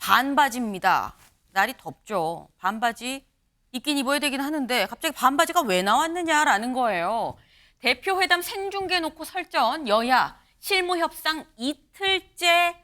반바지입니다. 날이 덥죠. 반바지 입긴 입어야 되긴 하는데 갑자기 반바지가 왜 나왔느냐라는 거예요. 대표회담 생중계 놓고 설전 여야 실무협상 이틀째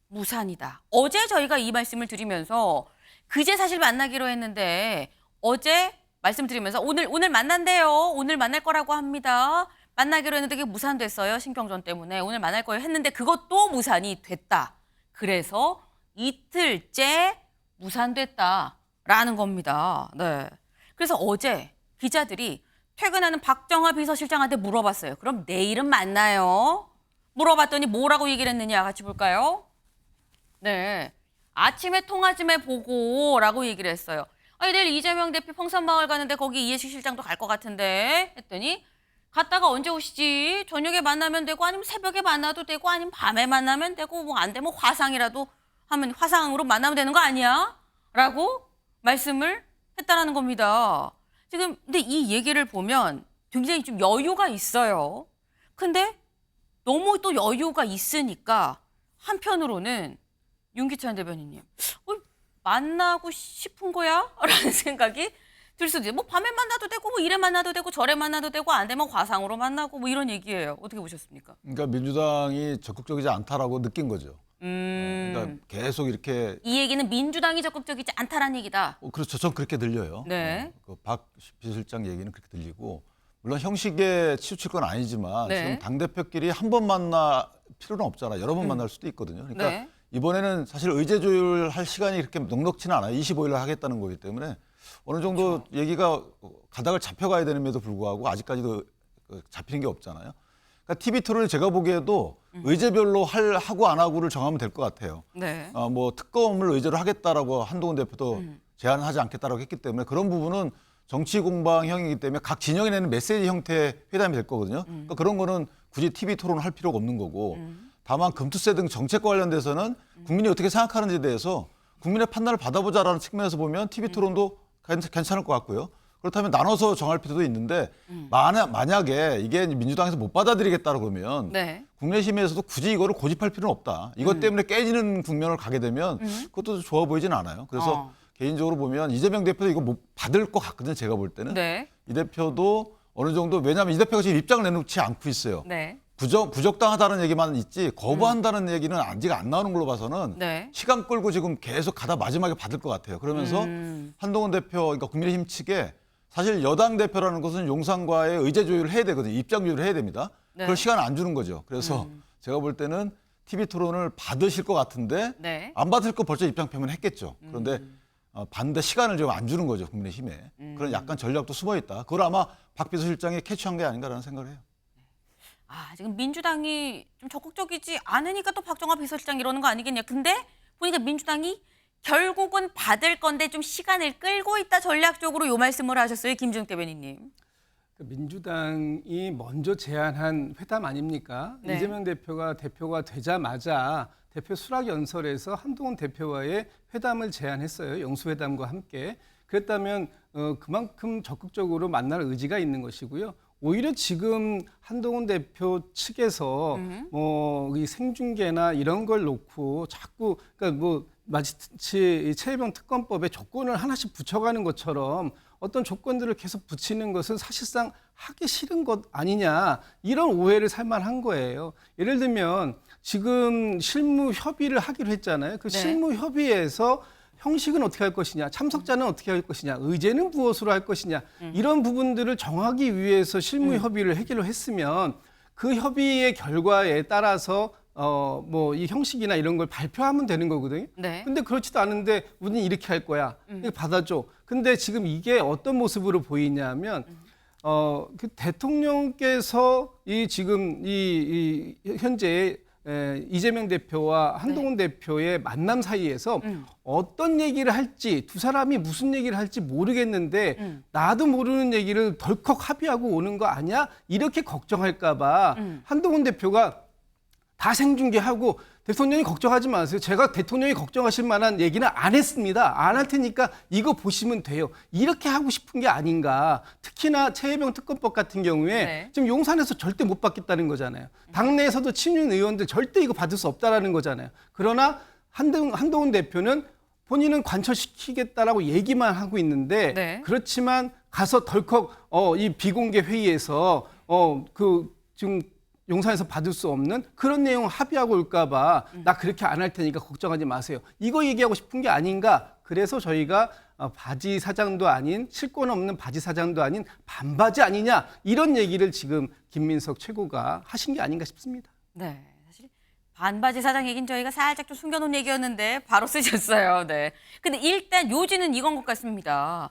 무산이다. 어제 저희가 이 말씀을 드리면서 그제 사실 만나기로 했는데 어제 말씀드리면서 오늘 만난대요. 오늘 만날 거라고 합니다. 만나기로 했는데 그게 무산됐어요. 신경전 때문에. 오늘 만날 거예요 했는데 그것도 무산이 됐다. 그래서 이틀째 무산됐다라는 겁니다. 네. 그래서 어제 기자들이 퇴근하는 박정화 비서실장한테 물어봤어요. 그럼 내일은 만나요? 물어봤더니 뭐라고 얘기를 했느냐 같이 볼까요? 네. 아침에 통화 좀 해보고라고 얘기를 했어요. 아니, 내일 이재명 대표 평산마을 가는데 거기 이해식 실장도 갈 것 같은데 했더니 갔다가 언제 오시지? 저녁에 만나면 되고 아니면 새벽에 만나도 되고 아니면 밤에 만나면 되고 뭐 안 되면 화상이라도 하면 화상으로 만나면 되는 거 아니야? 라고 말씀을 했다라는 겁니다. 지금 근데 이 얘기를 보면 굉장히 좀 여유가 있어요. 근데 너무 또 여유가 있으니까 한편으로는 윤기찬 대변인님 만나고 싶은 거야? 라는 생각이 들 수도 있어요. 뭐 밤에 만나도 되고 뭐 이래 만나도 되고 저래 만나도 되고 안 되면 과상으로 만나고 뭐 이런 얘기예요. 어떻게 보셨습니까? 그러니까 민주당이 적극적이지 않다라고 느낀 거죠. 그러니까 계속 이렇게 이 얘기는 민주당이 적극적이지 않다라는 얘기다. 그렇죠. 전 그렇게 들려요. 네. 박 비서실장 얘기는 그렇게 들리고 물론 형식에 치우칠 건 아니지만 네. 지금 당대표끼리 한 번 만날 필요는 없잖아. 여러 번 만날 수도 있거든요. 그러니까 네. 이번에는 사실 의제 조율할 시간이 그렇게 넉넉치는 않아요. 25일날 하겠다는 거기 때문에 어느 정도 그렇죠. 얘기가 가닥을 잡혀가야 되는데도 불구하고 아직까지도 잡히는 게 없잖아요. 그러니까 TV 토론을 제가 보기에도 의제별로 하고 안 하고를 정하면 될 것 같아요. 네. 뭐 특검을 의제로 하겠다라고 한동훈 대표도 제안하지 않겠다라고 했기 때문에 그런 부분은 정치 공방형이기 때문에 각 진영이 내는 메시지 형태의 회담이 될 거거든요. 그러니까 그런 거는 굳이 TV 토론을 할 필요가 없는 거고 다만 금투세 등 정책과 관련돼서는 국민이 어떻게 생각하는지에 대해서 국민의 판단을 받아보자라는 측면에서 보면 TV 토론도 괜찮을 것 같고요. 그렇다면 나눠서 정할 필요도 있는데 만약에 이게 민주당에서 못 받아들이겠다고 그러면 네. 국내심에서도 굳이 이거를 고집할 필요는 없다. 이것 때문에 깨지는 국면을 가게 되면 그것도 좋아 보이진 않아요. 그래서 개인적으로 보면 이재명 대표도 이거 못 받을 것 같거든요. 제가 볼 때는. 네. 이 대표도 어느 정도 왜냐하면 이 대표가 지금 입장을 내놓지 않고 있어요. 네. 부적당하다는 얘기만 있지 거부한다는 얘기는 아직 안 나오는 걸로 봐서는 네. 시간 끌고 지금 계속 가다 마지막에 받을 것 같아요. 그러면서 한동훈 대표, 그러니까 국민의힘 측에 사실 여당 대표라는 것은 용산과의 의제 조율을 해야 되거든요. 입장 조율을 해야 됩니다. 네. 그걸 시간을 안 주는 거죠. 그래서 제가 볼 때는 TV 토론을 받으실 것 같은데 네. 안 받을 거 벌써 입장 표명했겠죠. 그런데 반대 시간을 좀 안 주는 거죠. 국민의힘에. 그런 약간 전략도 숨어 있다. 그걸 아마 박 비서실장이 캐치한 게 아닌가라는 생각을 해요. 지금 민주당이 좀 적극적이지 않으니까 또 박정화 비서실장 이러는 거 아니겠냐. 근데 보니까 민주당이 결국은 받을 건데 좀 시간을 끌고 있다 전략적으로 요 말씀을 하셨어요. 김준욱 대변인님. 민주당이 먼저 제안한 회담 아닙니까? 네. 이재명 대표가 되자마자 대표 수락 연설에서 한동훈 대표와의 회담을 제안했어요. 영수회담과 함께. 그랬다면 그만큼 적극적으로 만날 의지가 있는 것이고요. 오히려 지금 한동훈 대표 측에서 이 생중계나 이런 걸 놓고 자꾸 그러니까 뭐 마치 최혜병 특검법에 조건을 하나씩 붙여가는 것처럼 어떤 조건들을 계속 붙이는 것은 사실상 하기 싫은 것 아니냐 이런 오해를 살만한 거예요. 예를 들면 지금 실무 협의를 하기로 했잖아요. 그 네. 실무 협의에서 형식은 어떻게 할 것이냐, 참석자는 어떻게 할 것이냐, 의제는 무엇으로 할 것이냐 이런 부분들을 정하기 위해서 실무 협의를 하기로 했으면 그 협의의 결과에 따라서 뭐 이 형식이나 이런 걸 발표하면 되는 거거든요. 네. 근데 그렇지도 않은데 우리는 이렇게 할 거야. 이거 받아줘. 근데 지금 이게 어떤 모습으로 보이냐면 그 대통령께서 이 지금 이 현재 이재명 대표와 한동훈 대표의 만남 사이에서 어떤 얘기를 할지 두 사람이 무슨 얘기를 할지 모르겠는데 나도 모르는 얘기를 덜컥 합의하고 오는 거 아니야? 이렇게 걱정할까 봐 한동훈 대표가 다 생중계하고 대통령이 걱정하지 마세요. 제가 대통령이 걱정하실 만한 얘기는 안 했습니다. 안 할 테니까 이거 보시면 돼요. 이렇게 하고 싶은 게 아닌가. 특히나 최혜병 특검법 같은 경우에 네. 지금 용산에서 절대 못 받겠다는 거잖아요. 당내에서도 친윤 의원들 절대 이거 받을 수 없다라는 거잖아요. 그러나 한동훈 대표는 본인은 관철시키겠다라고 얘기만 하고 있는데 네. 그렇지만 가서 덜컥 이 비공개 회의에서 그 지금 용산에서 받을 수 없는 그런 내용 합의하고 올까봐 나 그렇게 안 할 테니까 걱정하지 마세요. 이거 얘기하고 싶은 게 아닌가. 그래서 저희가 바지 사장도 아닌 실권 없는 바지 사장도 아닌 반바지 아니냐 이런 얘기를 지금 김민석 최고가 하신 게 아닌가 싶습니다. 네. 사실 반바지 사장 얘기는 저희가 살짝 좀 숨겨놓은 얘기였는데 바로 쓰셨어요. 네. 근데 일단 요지는 이건 것 같습니다.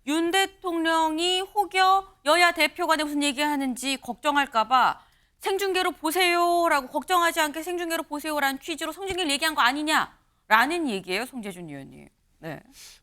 윤 대통령이 혹여 여야 대표 간에 무슨 얘기하는지 걱정할까봐 생중계로 보세요라고 걱정하지 않게 생중계로 보세요라는 취지로 성중계를 얘기한 거 아니냐라는 얘기예요. 송재준 의원님. 네.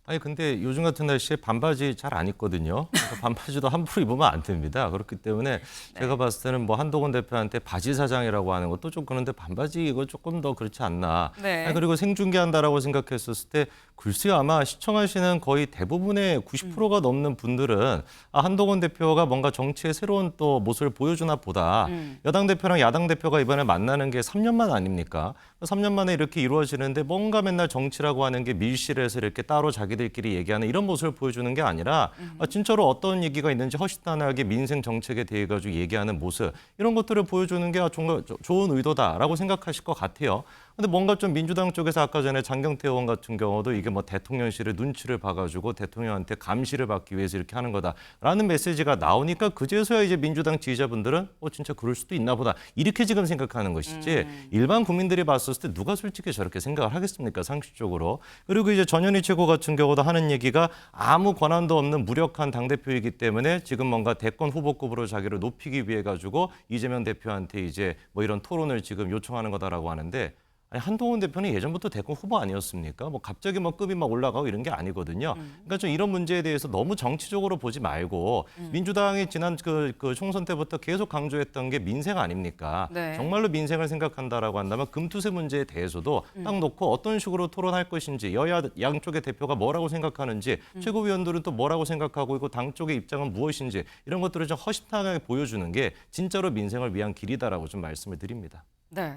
아니 근데 요즘 같은 날씨에 반바지 잘 안 입거든요. 그래서 반바지도 함부로 입으면 안 됩니다. 그렇기 때문에 제가 봤을 때는 뭐 한동훈 대표한테 바지 사장이라고 하는 것도 좀 그런데 반바지 이거 조금 더 그렇지 않나. 네. 아니, 그리고 생중계한다라고 생각했었을 때 글쎄요 아마 시청하시는 거의 대부분의 90%가 넘는 분들은 한동훈 대표가 뭔가 정치의 새로운 또 모습을 보여주나 보다. 여당 대표랑 야당 대표가 이번에 만나는 게 3년만 아닙니까? 3년 만에 이렇게 이루어지는데 뭔가 맨날 정치라고 하는 게 밀실에서 이렇게 따로 자기들끼리 얘기하는 이런 모습을 보여주는 게 아니라 진짜로 어떤 얘기가 있는지 허심탄회하게 민생 정책에 대해 가지고 얘기하는 모습 이런 것들을 보여주는 게 정말 좋은 의도다라고 생각하실 것 같아요. 근데 뭔가 좀 민주당 쪽에서 아까 전에 장경태 의원 같은 경우도 이게 뭐 대통령실의 눈치를 봐가지고 대통령한테 감시를 받기 위해서 이렇게 하는 거다라는 메시지가 나오니까 그제서야 이제 민주당 지지자분들은 진짜 그럴 수도 있나 보다 이렇게 지금 생각하는 것이지 일반 국민들이 봤을 때 누가 솔직히 저렇게 생각을 하겠습니까 상식적으로. 그리고 이제 전현희 최고 같은 경우도 하는 얘기가 아무 권한도 없는 무력한 당대표이기 때문에 지금 뭔가 대권 후보급으로 자기를 높이기 위해 가지고 이재명 대표한테 이제 뭐 이런 토론을 지금 요청하는 거다라고 하는데 아니, 한동훈 대표는 예전부터 대권 후보 아니었습니까? 뭐 갑자기 뭐 급이 막 올라가고 이런 게 아니거든요. 그러니까 좀 이런 문제에 대해서 너무 정치적으로 보지 말고 민주당이 지난 그 총선 때부터 계속 강조했던 게 민생 아닙니까? 네. 정말로 민생을 생각한다라고 한다면 금투세 문제에 대해서도 딱 놓고 어떤 식으로 토론할 것인지 여야 양쪽의 대표가 뭐라고 생각하는지 최고위원들은 또 뭐라고 생각하고 있고 당 쪽의 입장은 무엇인지 이런 것들을 좀 허심탄회하게 보여주는 게 진짜로 민생을 위한 길이다라고 좀 말씀을 드립니다. 네.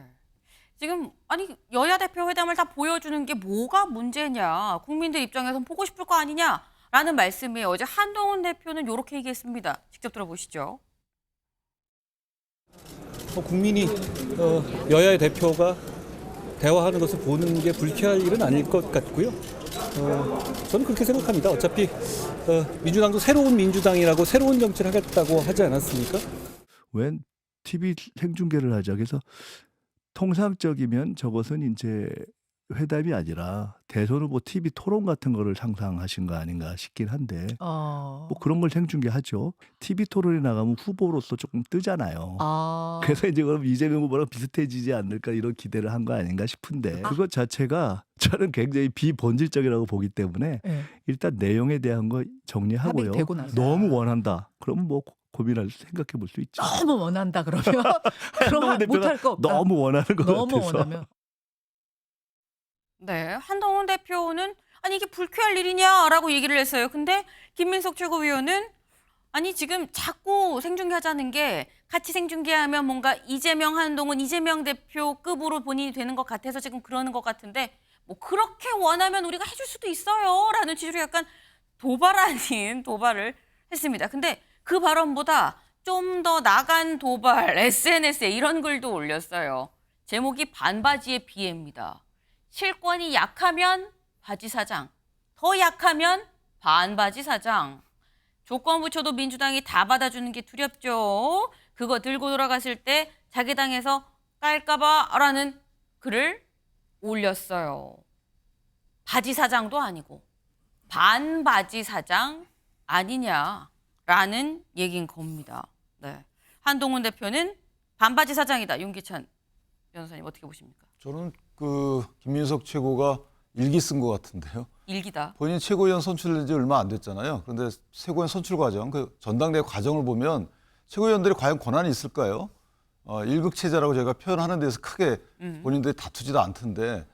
지금 아니 여야 대표 회담을 다 보여주는 게 뭐가 문제냐. 국민들 입장에선 보고 싶을 거 아니냐라는 말씀에 어제 한동훈 대표는 이렇게 얘기했습니다. 직접 들어보시죠. 국민이 여야의 대표가 대화하는 것을 보는 게 불쾌할 일은 아닐 것 같고요. 저는 그렇게 생각합니다. 어차피 민주당도 새로운 민주당이라고 새로운 정치를 하겠다고 하지 않았습니까? 웬 TV 생중계를 하자. 그래서 통상적이면 저것은 이제 회담이 아니라 대선 후보 TV 토론 같은 거를 상상하신 거 아닌가 싶긴 한데 뭐 그런 걸 생중계하죠. TV 토론에 나가면 후보로서 조금 뜨잖아요. 그래서 이제 그럼 이재명 후보랑 비슷해지지 않을까 이런 기대를 한 거 아닌가 싶은데 그것 자체가 저는 굉장히 비본질적이라고 보기 때문에 일단 내용에 대한 거 정리하고요. 합의되고 나서. 너무 원한다. 그럼 뭐 고민할 생각해 볼 수 있죠. 너무 원한다 그러면 그럼 못할 거 없다. 너무 원하는 것 너무 같아서. 원하면 네, 한동훈 대표는 아니 이게 불쾌할 일이냐라고 얘기를 했어요. 근데 김민석 최고위원은 아니 지금 자꾸 생중계하자는 게 같이 생중계하면 뭔가 이재명 한동훈 이재명 대표급으로 본인이 되는 것 같아서 지금 그러는 것 같은데 뭐 그렇게 원하면 우리가 해줄 수도 있어요라는 취지로 약간 도발 아닌 도발을 했습니다. 근데 그 발언보다 좀 더 나간 도발 SNS에 이런 글도 올렸어요. 제목이 반바지의 비애입니다. 실권이 약하면 바지 사장, 더 약하면 반바지 사장. 조건 부처도 민주당이 다 받아주는 게 두렵죠. 그거 들고 돌아갔을 때 자기 당에서 깔까봐라는 글을 올렸어요. 바지 사장도 아니고 반바지 사장 아니냐라는 얘기인 겁니다. 네. 한동훈 대표는 반바지 사장이다. 윤기찬 변호사님 어떻게 보십니까? 저는 그 김민석 최고가 일기 쓴 것 같은데요. 일기다. 본인 최고위원 선출된 지 얼마 안 됐잖아요. 그런데 최고위원 선출 과정, 그 전당대회 과정을 보면 최고위원들이 과연 권한이 있을까요? 일극 체제라고 제가 표현하는 데서 크게 본인들이 다투지도 않던데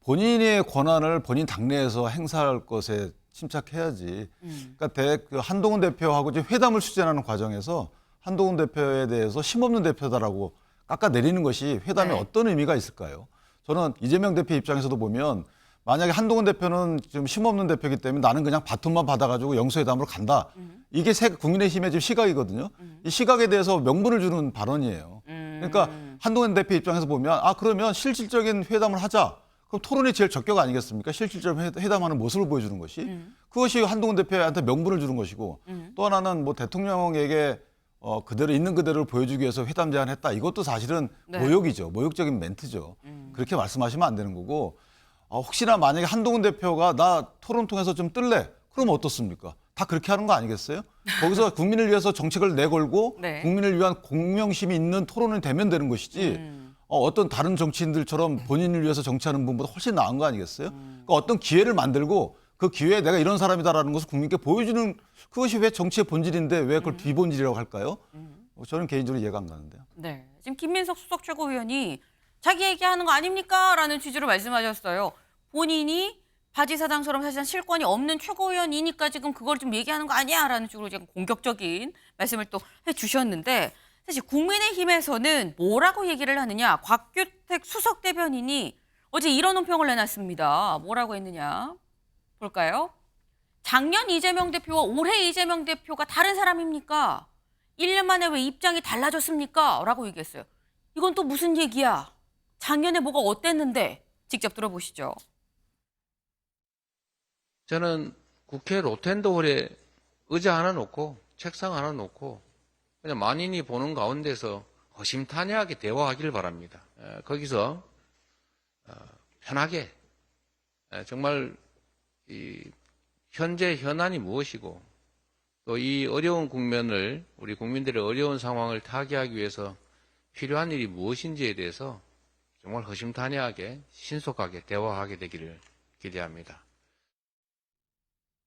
본인의 권한을 본인 당내에서 행사할 것에 침착해야지. 그러니까 한동훈 대표하고 이제 회담을 추진하는 과정에서 한동훈 대표에 대해서 힘없는 대표다라고 깎아내리는 것이 회담에 네. 어떤 의미가 있을까요? 저는 이재명 대표 입장에서도 보면 만약에 한동훈 대표는 좀 힘없는 대표이기 때문에 나는 그냥 바톤만 받아가지고 영수회담으로 간다. 이게 국민의힘의 지금 시각이거든요. 이 시각에 대해서 명분을 주는 발언이에요. 그러니까 한동훈 대표 입장에서 보면 그러면 실질적인 회담을 하자. 그럼 토론이 제일 적격 아니겠습니까? 실질적인 회담하는 모습을 보여주는 것이. 그것이 한동훈 대표한테 명분을 주는 것이고 또 하나는 뭐 대통령에게 그대로 있는 그대로를 보여주기 위해서 회담 제안했다. 이것도 사실은 네. 모욕이죠. 모욕적인 멘트죠. 그렇게 말씀하시면 안 되는 거고 혹시나 만약에 한동훈 대표가 나 토론 통해서 좀 뜰래? 그러면 어떻습니까? 다 그렇게 하는 거 아니겠어요? 거기서 국민을 위해서 정책을 내걸고 네. 국민을 위한 공명심이 있는 토론이 되면 되는 것이지 어떤 다른 정치인들처럼 본인을 위해서 정치하는 분보다 훨씬 나은 거 아니겠어요? 그러니까 어떤 기회를 만들고 그 기회에 내가 이런 사람이다라는 것을 국민께 보여주는 그것이 왜 정치의 본질인데 왜 그걸 비본질이라고 할까요? 저는 개인적으로 이해가 안 가는데요. 네. 지금 김민석 수석 최고위원이 자기 얘기하는 거 아닙니까? 라는 취지로 말씀하셨어요. 본인이 바지 사장처럼 사실은 실권이 없는 최고위원이니까 지금 그걸 좀 얘기하는 거 아니야? 라는 식으로 지금 공격적인 말씀을 또 해주셨는데 사실 국민의힘에서는 뭐라고 얘기를 하느냐. 곽규택 수석 대변인이 어제 이런 논평을 내놨습니다. 뭐라고 했느냐. 볼까요? 작년 이재명 대표와 올해 이재명 대표가 다른 사람입니까? 1년 만에 왜 입장이 달라졌습니까? 라고 얘기했어요. 이건 또 무슨 얘기야? 작년에 뭐가 어땠는데? 직접 들어보시죠. 저는 국회 로텐더홀에 의자 하나 놓고 책상 하나 놓고 그냥 만인이 보는 가운데서 허심탄회하게 대화하기를 바랍니다. 거기서 편하게 정말 이 현재 현안이 무엇이고 또 이 어려운 국면을 우리 국민들의 어려운 상황을 타개하기 위해서 필요한 일이 무엇인지에 대해서 정말 허심탄회하게 신속하게 대화하게 되기를 기대합니다.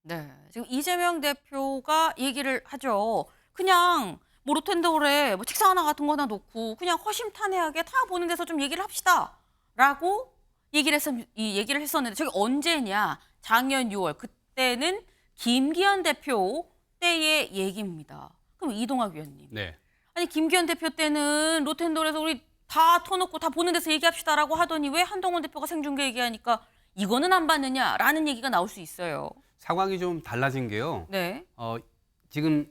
네, 지금 이재명 대표가 얘기를 하죠. 그냥 뭐 로텐더홀에 뭐 책상 하나 같은 거 하나 놓고 그냥 허심탄회하게 다 보는 데서 좀 얘기를 합시다라고 얘기를 했었는데 저게 언제냐? 작년 6월 그때는 김기현 대표 때의 얘기입니다. 그럼 이동학 위원님. 네. 아니 김기현 대표 때는 로텐더홀에서 우리 다 터놓고 다 보는 데서 얘기합시다라고 하더니 왜 한동훈 대표가 생중계 얘기하니까 이거는 안 받느냐라는 얘기가 나올 수 있어요. 상황이 좀 달라진 게요. 네. 지금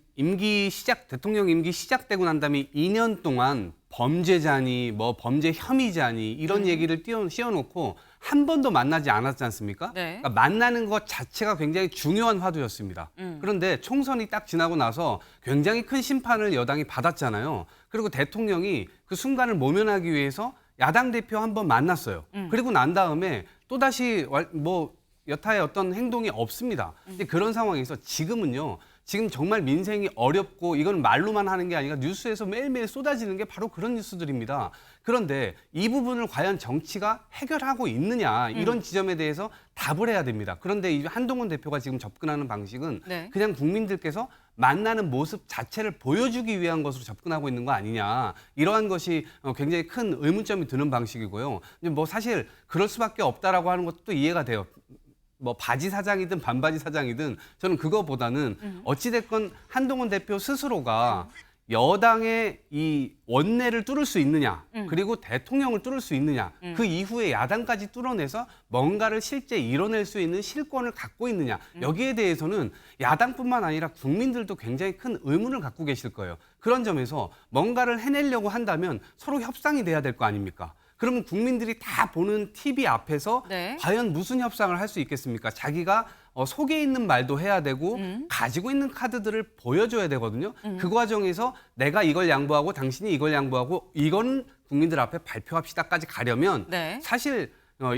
대통령 임기 시작되고 난 다음에 2년 동안 범죄자니 뭐 범죄 혐의자니 이런 얘기를 씌워놓고 한 번도 만나지 않았지 않습니까? 네. 그러니까 만나는 것 자체가 굉장히 중요한 화두였습니다. 그런데 총선이 딱 지나고 나서 굉장히 큰 심판을 여당이 받았잖아요. 그리고 대통령이 그 순간을 모면하기 위해서 야당 대표 한 번 만났어요. 그리고 난 다음에 또다시 뭐 여타의 어떤 행동이 없습니다. 근데 그런 상황에서 지금은요. 지금 정말 민생이 어렵고 이건 말로만 하는 게 아니라 뉴스에서 매일매일 쏟아지는 게 바로 그런 뉴스들입니다. 그런데 이 부분을 과연 정치가 해결하고 있느냐 이런 지점에 대해서 답을 해야 됩니다. 그런데 이 한동훈 대표가 지금 접근하는 방식은 네. 그냥 국민들께서 만나는 모습 자체를 보여주기 위한 것으로 접근하고 있는 거 아니냐. 이러한 것이 굉장히 큰 의문점이 드는 방식이고요. 뭐 사실 그럴 수밖에 없다라고 하는 것도 이해가 돼요. 뭐 바지 사장이든 반바지 사장이든 저는 그거보다는 어찌됐건 한동훈 대표 스스로가 여당의 이 원내를 뚫을 수 있느냐 그리고 대통령을 뚫을 수 있느냐 그 이후에 야당까지 뚫어내서 뭔가를 실제 이뤄낼 수 있는 실권을 갖고 있느냐 여기에 대해서는 야당뿐만 아니라 국민들도 굉장히 큰 의문을 갖고 계실 거예요. 그런 점에서 뭔가를 해내려고 한다면 서로 협상이 돼야 될 거 아닙니까? 그러면 국민들이 다 보는 TV 앞에서 네. 과연 무슨 협상을 할 수 있겠습니까? 자기가 속에 있는 말도 해야 되고 가지고 있는 카드들을 보여줘야 되거든요. 그 과정에서 내가 이걸 양보하고 당신이 이걸 양보하고 이건 국민들 앞에 발표합시다까지 가려면 네. 사실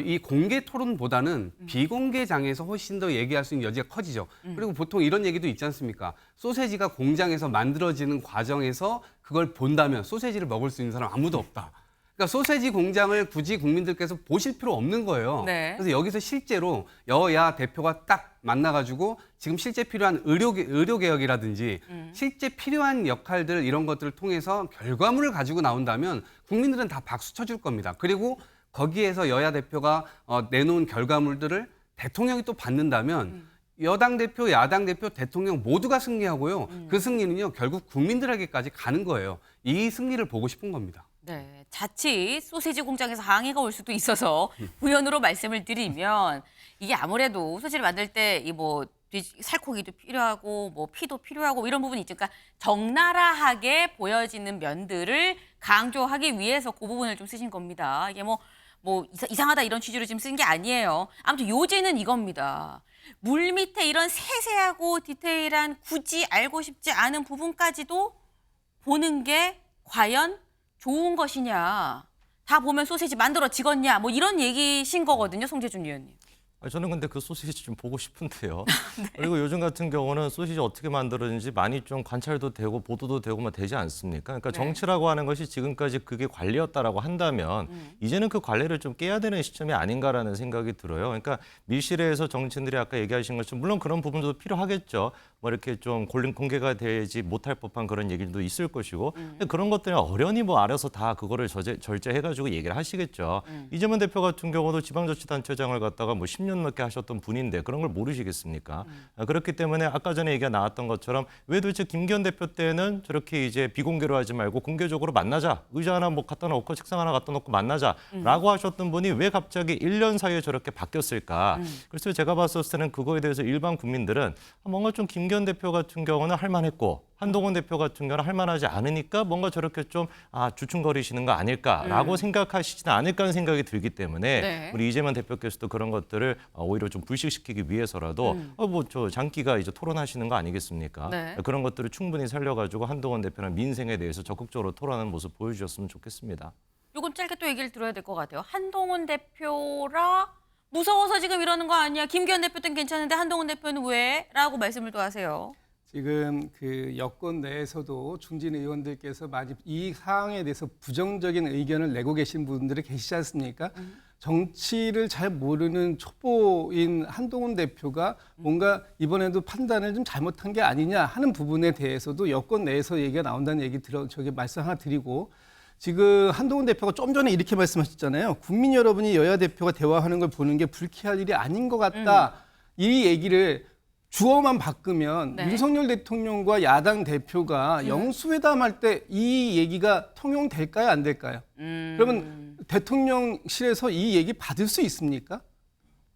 이 공개 토론보다는 비공개장에서 훨씬 더 얘기할 수 있는 여지가 커지죠. 그리고 보통 이런 얘기도 있지 않습니까? 소세지가 공장에서 만들어지는 과정에서 그걸 본다면 소세지를 먹을 수 있는 사람 아무도 없다. 그러니까 소세지 공장을 굳이 국민들께서 보실 필요 없는 거예요. 네. 그래서 여기서 실제로 여야 대표가 딱 만나가지고 지금 실제 필요한 의료개혁이라든지 실제 필요한 역할들 이런 것들을 통해서 결과물을 가지고 나온다면 국민들은 다 박수 쳐줄 겁니다. 그리고 거기에서 여야 대표가 내놓은 결과물들을 대통령이 또 받는다면 여당 대표, 야당 대표, 대통령 모두가 승리하고요. 그 승리는요 결국 국민들에게까지 가는 거예요. 이 승리를 보고 싶은 겁니다. 네. 자칫 소시지 공장에서 항의가 올 수도 있어서 부연으로 말씀을 드리면 이게 아무래도 소시지를 만들 때 이 뭐 살코기도 필요하고 뭐 피도 필요하고 이런 부분이 있죠. 그러니까 적나라하게 보여지는 면들을 강조하기 위해서 그 부분을 좀 쓰신 겁니다. 이게 뭐 이상하다 이런 취지로 지금 쓴 게 아니에요. 아무튼 요지는 이겁니다. 물 밑에 이런 세세하고 디테일한 굳이 알고 싶지 않은 부분까지도 보는 게 과연 좋은 것이냐. 다 보면 소시지 만들어지겠냐. 뭐 이런 얘기신 거거든요. 송재준 의원님. 저는 근데 그 소시지 좀 보고 싶은데요. 그리고 요즘 같은 경우는 소시지 어떻게 만들어지는지 많이 좀 관찰도 되고 보도도 되고 뭐 되지 않습니까? 그러니까 정치라고 하는 것이 지금까지 그게 관리였다라고 한다면 이제는 그 관리를 좀 깨야 되는 시점이 아닌가라는 생각이 들어요. 그러니까 밀실에서 정치인들이 아까 얘기하신 것처럼 물론 그런 부분도 필요하겠죠. 뭐 이렇게 좀 공개가 되지 못할 법한 그런 얘기도 있을 것이고 근데 그런 것들이 어련히 뭐 알아서 다 그거를 절제해가지고 얘기를 하시겠죠. 이재명 대표 같은 경우도 지방자치단체장을 갖다가 뭐 10년 넘게 하셨던 분인데 그런 걸 모르시겠습니까? 그렇기 때문에 아까 전에 얘기가 나왔던 것처럼 왜 도대체 김기현 대표 때는 저렇게 이제 비공개로 하지 말고 공개적으로 만나자. 의자 하나 뭐 갖다 놓고 책상 하나 갖다 놓고 만나자라고 하셨던 분이 왜 갑자기 1년 사이에 저렇게 바뀌었을까? 그래서 제가 봤을 때는 그거에 대해서 일반 국민들은 뭔가 좀 김기현 대표 같은 경우는 할 만했고 한동훈 대표 같은 경우는 할 만하지 않으니까 뭔가 저렇게 좀 주춤거리시는 거 아닐까라고 생각하시지는 않을까 하는 생각이 들기 때문에 우리 이재명 대표께서도 그런 것들을 오히려 좀 불식시키기 위해서라도 저 장기가 이제 토론하시는 거 아니겠습니까? 그런 것들을 충분히 살려가지고 한동훈 대표는 민생에 대해서 적극적으로 토론하는 모습 보여주셨으면 좋겠습니다. 이건 짧게 또 얘기를 들어야 될 것 같아요. 한동훈 대표라 무서워서 지금 이러는 거 아니야? 김기현 대표 때는 괜찮은데 한동훈 대표는 왜? 라고 말씀을 또 하세요. 지금 그 여권 내에서도 중진 의원들께서 많이 이 사항에 대해서 부정적인 의견을 내고 계신 분들이 계시지 않습니까? 정치를 잘 모르는 초보인 한동훈 대표가 뭔가 이번에도 판단을 좀 잘못한 게 아니냐 하는 부분에 대해서도 여권 내에서 얘기가 나온다는 얘기 저기 말씀 하나 드리고 지금 한동훈 대표가 좀 전에 이렇게 말씀하셨잖아요. 국민 여러분이 여야 대표가 대화하는 걸 보는 게 불쾌할 일이 아닌 것 같다. 이 얘기를 주어만 바꾸면 윤석열 대통령과 야당 대표가 영수회담할 때 이 얘기가 통용될까요? 안 될까요? 그러면 대통령실에서 이 얘기 받을 수 있습니까?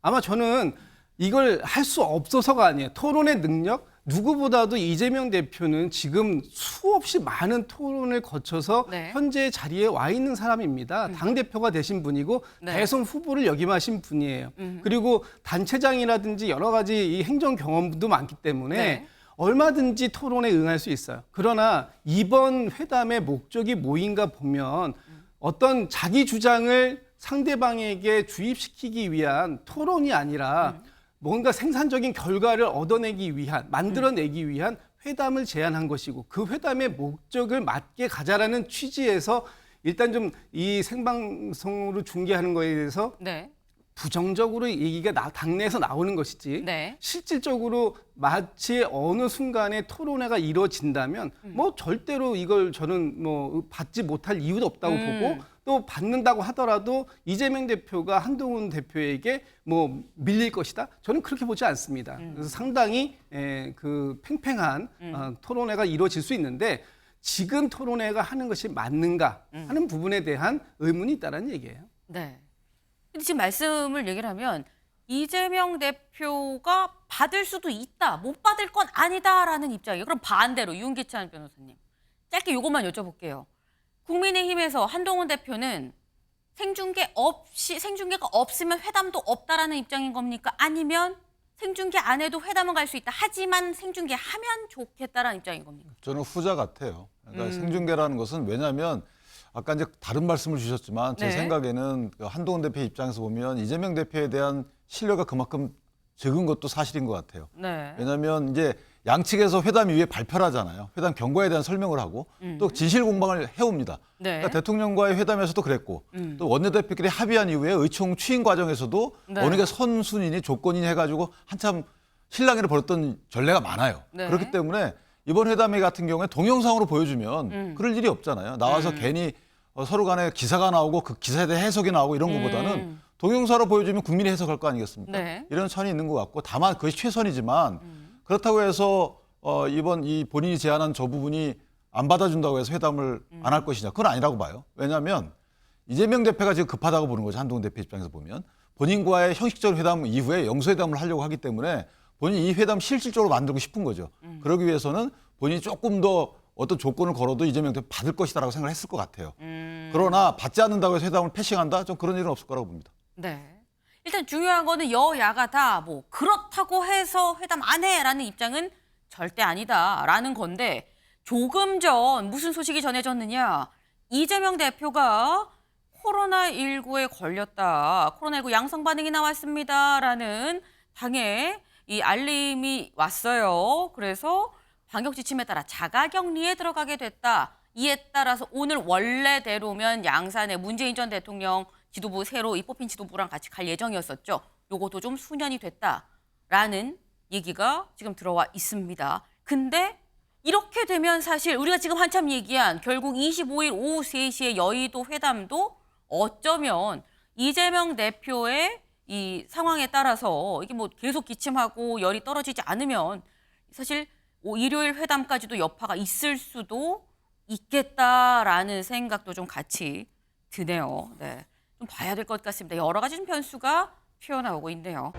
아마 저는 이걸 할 수 없어서가 아니에요. 토론의 능력? 누구보다도 이재명 대표는 지금 수없이 많은 토론을 거쳐서 현재 자리에 와 있는 사람입니다. 당대표가 되신 분이고 대선 후보를 역임하신 분이에요. 그리고 단체장이라든지 여러 가지 이 행정 경험도 많기 때문에 얼마든지 토론에 응할 수 있어요. 그러나 이번 회담의 목적이 뭐인가 보면 어떤 자기 주장을 상대방에게 주입시키기 위한 토론이 아니라 뭔가 생산적인 결과를 얻어내기 위한, 만들어내기 위한 회담을 제안한 것이고 그 회담의 목적을 맞게 가자라는 취지에서 일단 좀 이 생방송으로 중계하는 거에 대해서 부정적으로 얘기가 당내에서 나오는 것이지 실질적으로 마치 어느 순간에 토론회가 이루어진다면 뭐 절대로 이걸 저는 뭐 받지 못할 이유도 없다고 보고 또 받는다고 하더라도 이재명 대표가 한동훈 대표에게 뭐 밀릴 것이다? 저는 그렇게 보지 않습니다. 그래서 상당히 그 팽팽한 토론회가 이루어질 수 있는데 지금 토론회가 하는 것이 맞는가 하는 부분에 대한 의문이 있다는 얘기예요. 네. 근데 지금 말씀을 얘기를 하면 이재명 대표가 받을 수도 있다, 못 받을 건 아니다라는 입장이에요. 그럼 반대로 윤기찬 변호사님, 짧게 이것만 여쭤볼게요. 국민의힘에서 한동훈 대표는 생중계가 없으면 회담도 없다라는 입장인 겁니까? 아니면 생중계 안 해도 회담은 갈 수 있다. 하지만 생중계하면 좋겠다라는 입장인 겁니까? 저는 후자 같아요. 그러니까 생중계라는 것은 왜냐하면 아까 이제 다른 말씀을 주셨지만 제 생각에는 한동훈 대표 입장에서 보면 이재명 대표에 대한 신뢰가 그만큼 적은 것도 사실인 것 같아요. 왜냐하면 이제 양측에서 회담 이후에 발표를 하잖아요. 회담 경과에 대한 설명을 하고 또 진실 공방을 해옵니다. 그러니까 대통령과의 회담에서도 그랬고 또 원내대표끼리 합의한 이후에 의총 추인 과정에서도 어느 게 선순위니 조건이니 해가지고 한참 실랑이를 벌였던 전례가 많아요. 그렇기 때문에 이번 회담회 같은 경우에 동영상으로 보여주면 그럴 일이 없잖아요. 나와서 괜히 서로 간에 기사가 나오고 그 기사에 대해 해석이 나오고 이런 것보다는 동영상으로 보여주면 국민이 해석할 거 아니겠습니까? 이런 선이 있는 것 같고 다만 그것이 최선이지만 그렇다고 해서 이번 이 본인이 제안한 저 부분이 안 받아준다고 해서 회담을 안 할 것이냐. 그건 아니라고 봐요. 왜냐하면 이재명 대표가 지금 급하다고 보는 거죠. 한동훈 대표 입장에서 보면. 본인과의 형식적 회담 이후에 영수회담을 하려고 하기 때문에 본인이 이 회담 실질적으로 만들고 싶은 거죠. 그러기 위해서는 본인이 조금 더 어떤 조건을 걸어도 이재명 대표 받을 것이다라고 생각을 했을 것 같아요. 그러나 받지 않는다고 해서 회담을 패싱한다? 좀 그런 일은 없을 거라고 봅니다. 네. 일단 중요한 거는 여야가 다 뭐 그렇다고 해서 회담 안 해라는 입장은 절대 아니다라는 건데 조금 전 무슨 소식이 전해졌느냐. 이재명 대표가 코로나19에 걸렸다. 코로나19 양성 반응이 나왔습니다라는 당에 이 알림이 왔어요. 그래서 방역 지침에 따라 자가격리에 들어가게 됐다. 이에 따라서 오늘 원래대로면 양산에 문재인 전 대통령 지도부 새로 이 뽑힌 지도부랑 같이 갈 예정이었었죠. 요것도 좀 수년이 됐다라는 얘기가 지금 들어와 있습니다. 근데 이렇게 되면 사실 우리가 지금 한참 얘기한 결국 25일 오후 3시에 여의도 회담도 어쩌면 이재명 대표의 이 상황에 따라서 이게 뭐 계속 기침하고 열이 떨어지지 않으면 사실 일요일 회담까지도 여파가 있을 수도 있겠다라는 생각도 좀 같이 드네요. 네, 좀 봐야 될 것 같습니다. 여러 가지 좀 변수가 튀어나오고 있네요.